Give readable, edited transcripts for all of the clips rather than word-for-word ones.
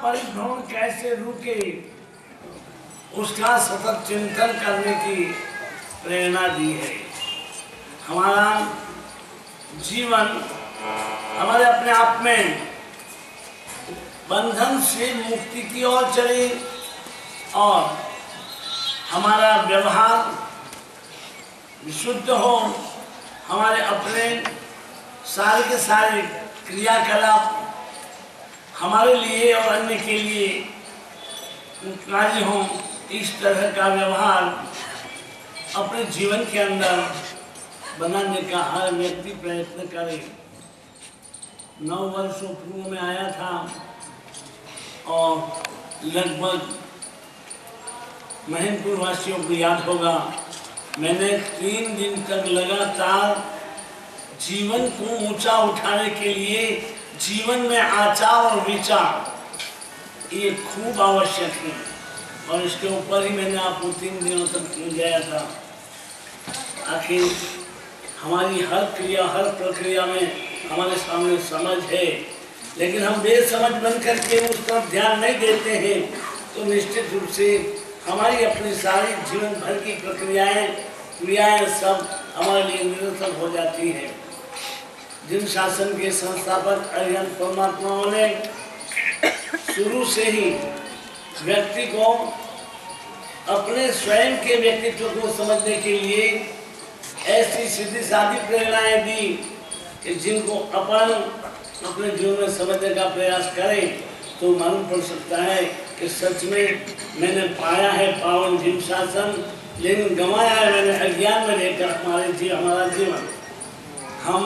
परिभ्रमण कैसे रुके, उसका सतत चिंतन करने की प्रेरणा दी है। हमारा जीवन हमारे अपने आप में बंधन से मुक्ति की ओर चले और हमारा व्यवहार विशुद्ध हो, हमारे अपने सारे के सारे क्रियाकलाप हमारे लिए और अन्य के लिए उपकारी हों। इस तरह का व्यवहार अपने जीवन के अंदर बनाने का हर व्यक्ति प्रयत्न करे। 9 वर्षों पूर्व में आया था और लगभग महेंद्रपुर वासियों को याद होगा, मैंने 3 दिन तक लगातार जीवन को ऊंचा उठाने के लिए जीवन में आचार और विचार ये खूब आवश्यक है और इसके ऊपर ही मैंने आपको 3 दिनों तक समझाया था। आखिर हमारी हर क्रिया हर प्रक्रिया में हमारे सामने समझ है, लेकिन हम बेसमझ बन करके उस तरफ ध्यान नहीं देते हैं तो निश्चित रूप से हमारी अपनी सारी जीवन भर की प्रक्रियाएं क्रियाएं सब हमारे लिए निरर्थक हो जाती हैं। जिन शासन के संस्थापक अरिहंत परमात्माओं ने शुरू से ही व्यक्ति को अपने स्वयं के व्यक्तित्व को समझने के लिए ऐसी सीधी सादी प्रेरणाएं दी कि जिनको अपन अपने जीवन में समझने का प्रयास करें तो मालूम पड़ सकता है कि सच में मैंने पाया है पावन जीव शासन, लेकिन गंवाया है मैंने अज्ञान में लेकर हमारा जीवन। हम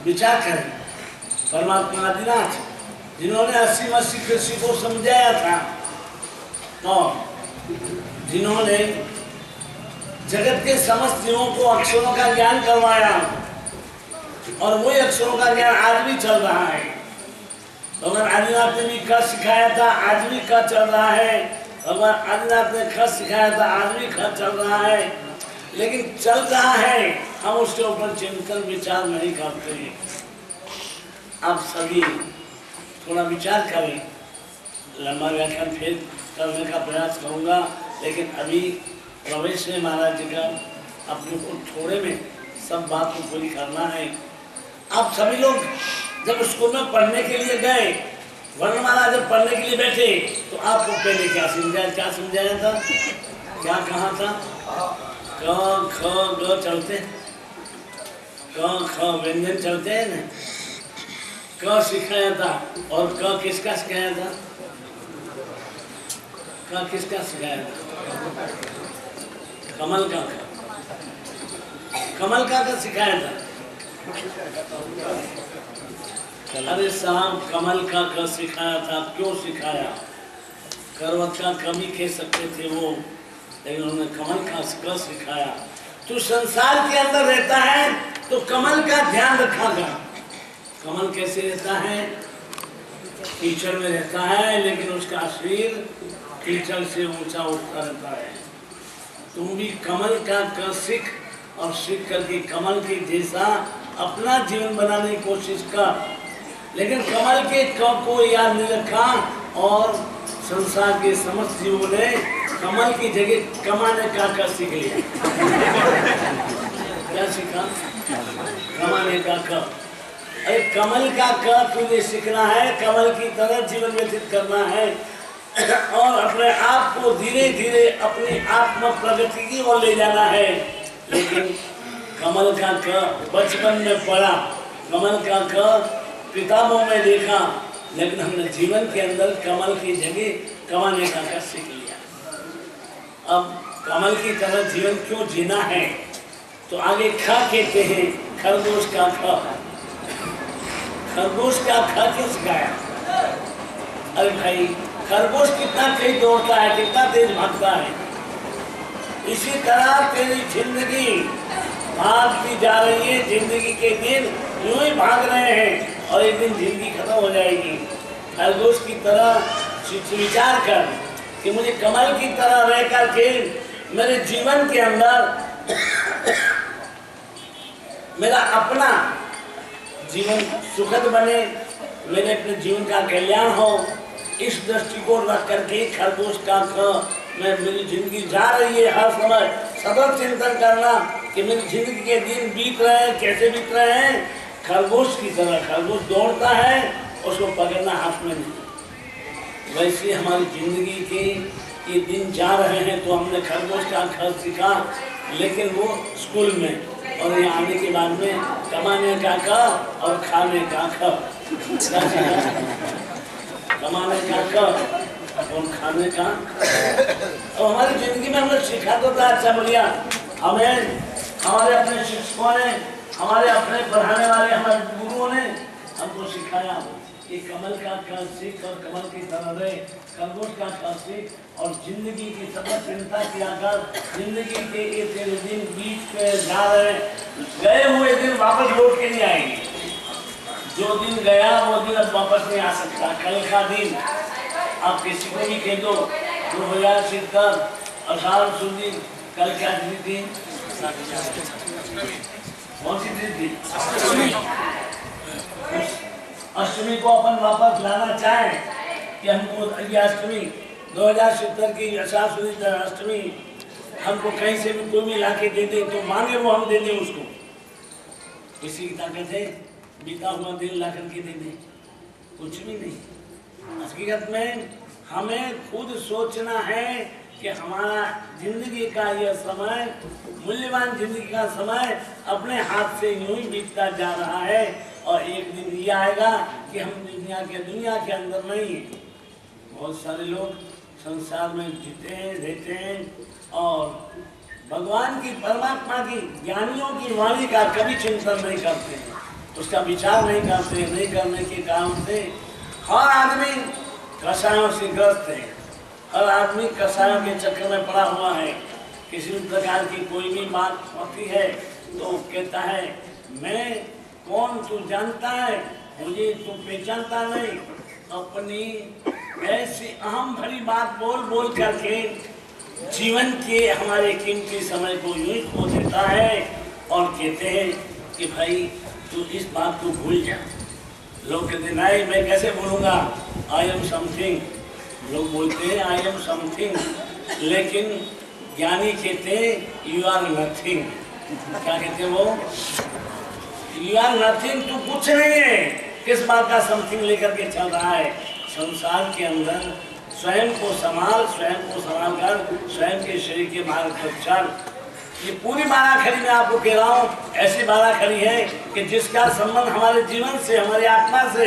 विचार करें, परमात्मा आदिनाथ जिन्होंने 80 कृषि को समझाया था और जिन्होंने जगत के समस्त जीवों को अक्षरों का ज्ञान करवाया और वही अक्षरों का ज्ञान आज भी चल रहा है। भगवान आदिनाथ ने भी क सिखाया था, आज भी क चल रहा है। भगवान आदिनाथ ने ख सिखाया था, आज भी ख चल रहा है। लेकिन चल रहा है, हम उसके ऊपर चिंतन विचार नहीं करते हैं। आप सभी थोड़ा विचार करें। लंबा व्याख्यान फिर करने का प्रयास करूंगा, लेकिन अभी प्रवेश में महाराज जी का अपने को थोड़े में सब बात को पूरी करना है। आप सभी लोग जब स्कूल में पढ़ने के लिए गए, वर्णमाला जब पढ़ने के लिए बैठे तो आपको पहले क्या समझाया था, क्या कहा था? क ख ग चलते, क ख व्यंजन चलते हैं ना, क सिखाया था और क किसका सिखाया था? क किसका सिखाया था? कमल का सिखाया था। अरे साहब, कमल का सिखाया था, क्यों सिखाया? करवत का कमी कह सकते थे वो, लेकिन उन्होंने कमल का सिखाया। तो संसार के अंदर रहता है तो कमल का ध्यान रखा। कमल कैसे रहता है? कीचड़ में रहता है, लेकिन उसका शरीर कीचड़ से ऊंचा उठता रहता है। तुम भी कमल का सीख और सीख करके कमल के जैसा अपना जीवन बनाने की कोशिश कर। लेकिन कमल के क को याद नहीं रखा और संसार के समस्त जीवों ने कमल की जगह कमाने का सीख लिया। क्या सीखा? कमाने का क। अरे कमल का क तुझे सीखना है, कमल की तरह जीवन व्यतीत करना है और अपने आप को धीरे धीरे अपनी आत्म प्रगति की ओर ले जाना है। लेकिन कमल का क बचपन में पढ़ा, कमल का क किताबों में देखा, लेकिन हमने जीवन के अंदर कमल की जगह कमाने का क सीख लिया। अब कमल की तरह जीवन क्यों जीना है? तो आगे ख कहते हैं, खरगोश का ख। खरगोश का ख क्यों सिखाया? अरे भाई, खरगोश कितना तेज दौड़ता है, कितना तेज भागता है। इसी तरह तेरी जिंदगी भागती जा रही है। जिंदगी के दिन यूं ही भाग रहे हैं और एक दिन जिंदगी खत्म हो जाएगी। खरगोश की तरह विचार कर कि मुझे कमल की तरह रह करके मेरे जीवन के अंदर मेरा अपना जीवन सुखद बने, मेरे अपने जीवन का कल्याण हो, इस दृष्टिकोण रख करके खरगोश का मैं मेरी जिंदगी जा रही है। हर समय सतत चिंतन करना कि मेरी जिंदगी के दिन बीत रहे हैं, कैसे बीत रहे हैं। खरगोश की तरह खरगोश दौड़ता है, उसको पकड़ना हाथ में नहीं। वैसे हमारी जिंदगी के ये दिन जा रहे हैं, तो हमने खरगोश का खर सीखा, लेकिन वो स्कूल में, और यहाँ आने के बाद में कमाने का क और खाने का ख। कमाने का क और खाने का। और हमारी जिंदगी में हमने सीखा तो था अच्छा बढ़िया। हमें हमारे अपने शिक्षकों ने, हमारे अपने पढ़ाने वाले हमारे गुरुओं ने हमको सिखाया कि कमल का ख सीख और कमल की तरह रहे, खरगोश का ख सीख और जिंदगी की सतत चिंता किया कर। जिंदगी के ये तेरे दिन बीत के जा रहे, गए हुए दिन वापस लौट के नहीं आएंगे। जो दिन गया वो दिन अब वापस नहीं आ सकता। कल का दिन आप किसी को भी कह दो 2070 18 सूदी, कल क्या दिन थी? कौन सी दिन थी? अष्टमी को अपन वापस लाना चाहें कि हमको ये अष्टमी 2070 की 18 सूदी अष्टमी हमको कहीं से भी कोई भी ला के दे दे, तो मांगे वो हम दे दें उसको। किसी की ताकत है बीता हुआ दिन ला करके दे दे? कुछ भी नहीं। हकीकत में हमें खुद सोचना है कि हमारा जिंदगी का यह समय, मूल्यवान जिंदगी का समय अपने हाथ से यूं ही बीतता जा रहा है, और एक दिन ये आएगा कि हम दुनिया के अंदर नहीं। बहुत सारे लोग संसार में जीते हैं, रहते हैं, और भगवान की, परमात्मा की, ज्ञानियों की वाणी का कभी चिंतन नहीं करते हैं, उसका विचार नहीं करते। नहीं करने के कारण से हर आदमी कषायों से ग्रस्त है। हर आदमी कषायों के चक्कर में पड़ा हुआ है। किसी भी प्रकार की कोई भी बात होती है तो कहता है मैं कौन, तू जानता है मुझे, तू पहचानता नहीं। अपनी ऐसी अहम भरी बात बोल बोल करके जीवन के हमारे कीमती समय को यूं ही खो देता है, और कहते हैं कि भाई तू इस बात को भूल जा। लोग कहते नहीं मैं कैसे भूलूंगा, आई एम समथिंग। लोग बोलते हैं आई एम समथिंग, लेकिन ज्ञानी कहते हैं यू आर नथिंग। क्या कहते हैं वो? यू आर नथिंग, तू कुछ नहीं है। किस बात का समथिंग लेकर के चल रहा है? संसार के अंदर स्वयं को संभाल, स्वयं को संभाल कर स्वयं के शरीर के मार्ग पर चल। ये पूरी बाराखड़ी में आपको कह रहा हूँ, ऐसी बाराखड़ी है कि जिसका संबंध हमारे जीवन से, हमारी आत्मा से,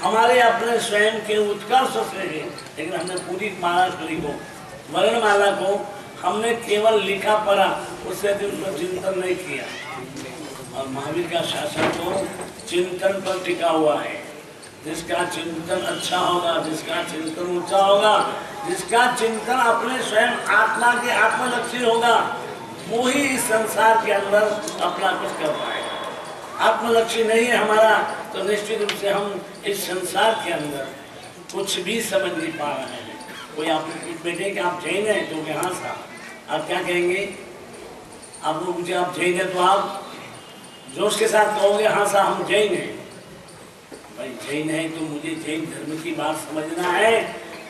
हमारे अपने स्वयं के उत्कर्ष से है। लेकिन हमने पूरी बाराखड़ी को, वर्णमाला को हमने केवल लिखा पढ़ा, उससे भी उसको चिंतन नहीं किया। और महावीर का शासन तो चिंतन पर टिका हुआ है। जिसका चिंतन अच्छा होगा, जिसका चिंतन ऊंचा होगा, जिसका चिंतन अपने स्वयं आत्मा के आत्मलक्षी होगा, वो ही इस संसार के अंदर अपना कुछ कर पाएगा। आत्मलक्षी नहीं है हमारा, तो निश्चित रूप से हम इस संसार के अंदर कुछ भी समझ नहीं पा रहे हैं। कोई आप बेटे कि आप जैन हैं, तो यहाँ सा आप क्या कहेंगे? आप लोग मुझे आप जैन है तो आप जोश के साथ कहोगे हाँ सा हम जैन हैं। भाई जैन है तो मुझे जैन धर्म की बात समझना है।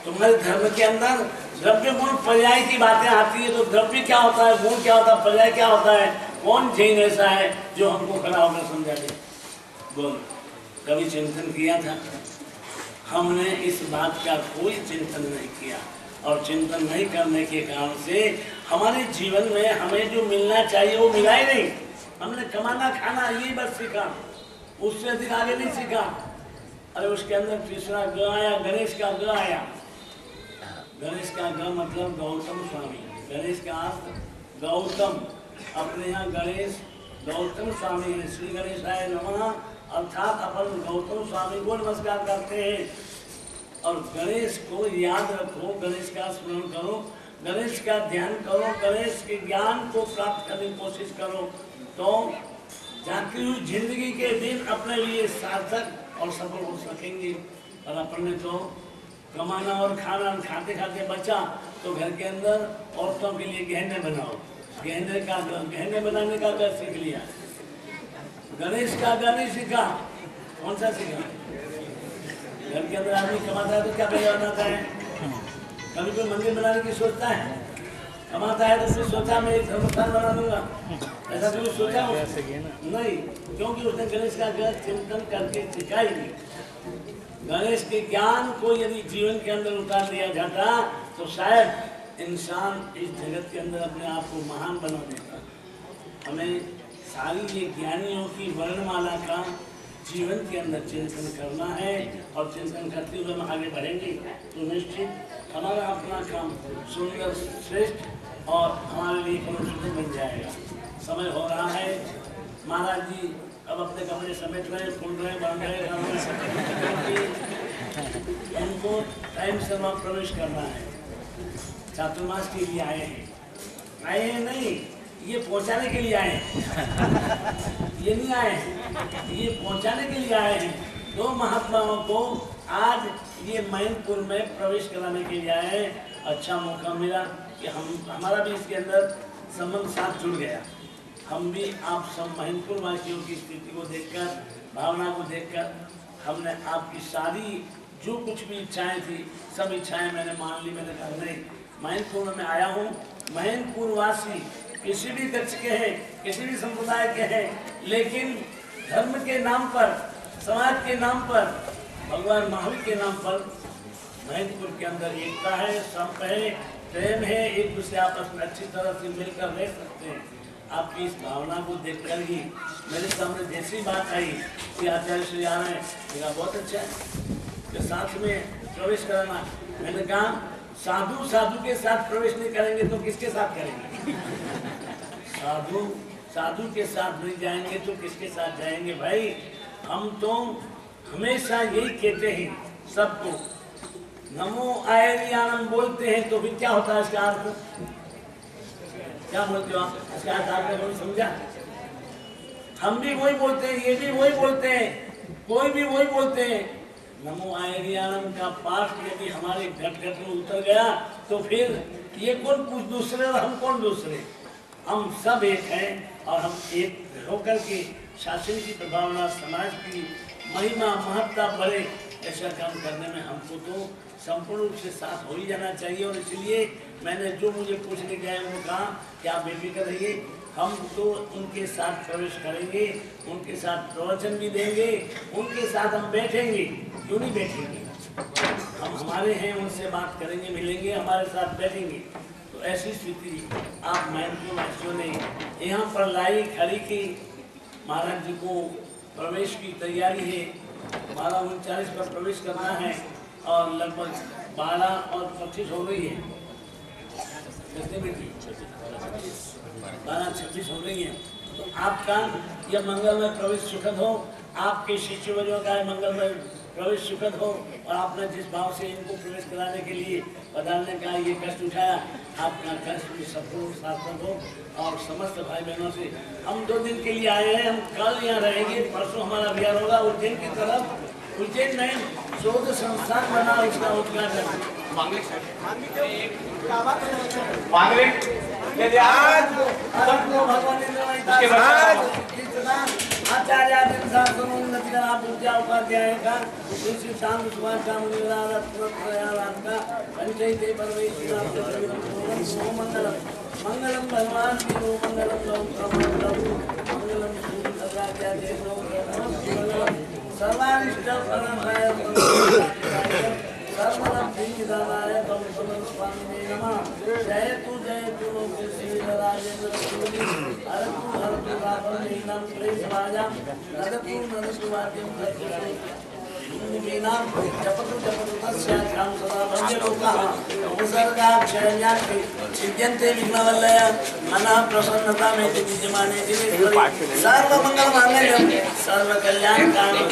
तो मेरे धर्म के अंदर द्रव्य गुण पर्याय की बातें आती है, तो द्रव्य क्या होता है, गुण क्या होता है, पर्याय क्या होता है? कौन जैन ऐसा है जो हमको खड़ा होकर समझा दे? बोल, कभी चिंतन किया था? हमने इस बात का कोई चिंतन नहीं किया, और चिंतन नहीं करने के कारण से हमारे जीवन में हमें जो मिलना चाहिए वो मिला ही नहीं। हमने कमाना खाना यही बस सीखा, उससे अधिक आगे नहीं सीखा। अरे उसके अंदर तीसरा ग आया, गणेश का ग आया। गणेश का ग मतलब गौतम स्वामी। गणेश का अर्थ गौतम, अपने यहाँ गणेश गौतम स्वामी है। श्री गणेशाय नमः, अर्थात अपन गौतम स्वामी को नमस्कार करते हैं। और गणेश को याद रखो, गणेश का स्मरण करो, गणेश का ध्यान करो, गणेश के ज्ञान को प्राप्त करने की कोशिश करो, तो जाती हुई जिंदगी के दिन अपने लिए सार्थक और सफल हो सकेंगे। और अपने तो कमाना और खाना, खाते खाते बचा तो घर के अंदर औरतों के लिए गहने बनाओ। गहने बनाने का कर सीख लिया, गणेश का गा नहीं सीखा। कौन सा सीखा? घर के अंदर आदमी कमाता है तो क्या पहले बनाता है? कभी कोई मंदिर बनाने की सोचता है? कमाता है तो फिर सोचा मैं एक धर्मस्थान बना दूंगा, ऐसा कभी सोचा नहीं, क्योंकि उसने गणेश का चिंतन करके सीखा ही नहीं। गणेश के ज्ञान को यदि जीवन के अंदर उतार दिया जाता तो शायद इंसान इस जगत के अंदर अपने आप को महान बना देता। हमें सारी ये ज्ञानियों की वर्णमाला का जीवन के अंदर चिंतन करना है, और चिंतन करते हुए हम आगे बढ़ेंगे तो निश्चित हमारा अपना काम सुंदर, श्रेष्ठ और हमारे लिए सुंदर बन जाएगा। समय हो रहा है, महाराज जी अब अपने कपड़े समेट रहे, फूल रहे, बांध रहे, उनको टाइम से वहाँ प्रवेश करना है। चातुर्मास के लिए आए हैं नहीं, ये पहुंचाने के लिए आए हैं। ये नहीं आए हैं, ये पहुंचाने के लिए आए हैं। दो महात्माओं को आज ये मैनपुर में प्रवेश कराने के लिए आए हैं। अच्छा मौका मिला कि हमारा भी इसके अंदर संबंध साथ जुड़ गया। हम भी आप सब मैनपुर वासियों की स्थिति को देखकर, भावना को देखकर, हमने आपकी सारी जो कुछ भी इच्छाएं थी, सब इच्छाएं मैंने मान ली। मैंने कहा नहीं, मैनपुर में आया हूँ, मैनपुर वासी किसी भी कक्ष के हैं, किसी भी संप्रदाय के हैं, लेकिन धर्म के नाम पर, समाज के नाम पर, भगवान महावीर के नाम पर मैनपुर के अंदर एकता है, संप है, प्रेम है, एक दूसरे आपस में अच्छी तरह से मिलकर रह सकते हैं। आपकी इस भावना को देखकर ही मेरे सामने जैसी बात आई कि आचार्य श्री आ रहे हैं, बहुत अच्छा है कि साथ में प्रवेश कराना। मैंने कहा साधु साधु के साथ प्रवेश नहीं करेंगे तो किसके साथ करेंगे? साधु के साथ नहीं जाएंगे तो किसके साथ जाएंगे भाई? हम तो हमेशा यही कहते हैं सबको, नमो आयरियानम बोलते हैं, तो फिर क्या होता है इसका अर्थ? क्या बोलते हो आप? इसका अर्थ आपने समझा? हम भी वही बोलते हैं, ये भी वही बोलते हैं, कोई भी वही बोलते हैं। नमो आयरियानम का पाठ यदि हमारे घट घट में उतर गया तो फिर ये कौन कुछ दूसरे और हम कौन दूसरे? हम सब एक हैं, और हम एक होकर के शासन की प्रभावना, समाज की महिमा, महत्ता बढ़े, ऐसा काम करने में हमको तो संपूर्ण रूप से साथ हो ही जाना चाहिए। और इसलिए मैंने जो मुझे पूछने गए वो कहा कि आप बेफिक्र रहिए, हम तो उनके साथ प्रवेश करेंगे, उनके साथ प्रवचन भी देंगे, उनके साथ हम बैठेंगे। क्यों नहीं बैठेंगे? हम हमारे हैं, उनसे बात करेंगे, मिलेंगे, हमारे साथ बैठेंगे। तो ऐसी स्थिति आप मैनपुर वासियों ने यहाँ पर लाई, खड़ी की। महाराज जी को प्रवेश की तैयारी है, 12:39 पर प्रवेश करना है और लगभग 12:25 हो गई है। कितने मिनट? 12:26 हो गई है। तो आपका यह मंगलमय प्रवेश सुखद हो, आपके शिष्यवर्यों का मंगलमय प्रवेश सुखद हो, और आपने जिस भाव से इनको प्रवेश कराने के लिए पधारने का ये कष्ट उठाया, आपका कष्ट भी संपूर्ण सार्थक हो। और समस्त भाई बहनों से हम 2 दिन के लिए आए हैं, हम कल यहाँ रहेंगे, परसों हमारा अभियान होगा उज्जैन की तरफ। उज्जैन में शोध संस्थान बना, उसका उद्घाटन आचार्य उपाध्याय का शांत सुभाष का पंचायत मंगलम मंगलम भगवान मंगलम सर्वानिष्ट सर्वदम दीदानाय तम स्वामी नमः। जय तू लोके श्री राजेंद्र सूरी हरतु हरतु रावणीनां क्लेशभाजा नदतु वाक्यं नाम जपतु तस्याख्यां सदा भव्यलोकः उपसर्गाक्षरज्ञाते सिद्ध्यन्ते विघ्नवल्लय मनः प्रसन्नता में विद्यमाने दिने सर्वमंगलमांगल्यं सर्वकल्याणकारि।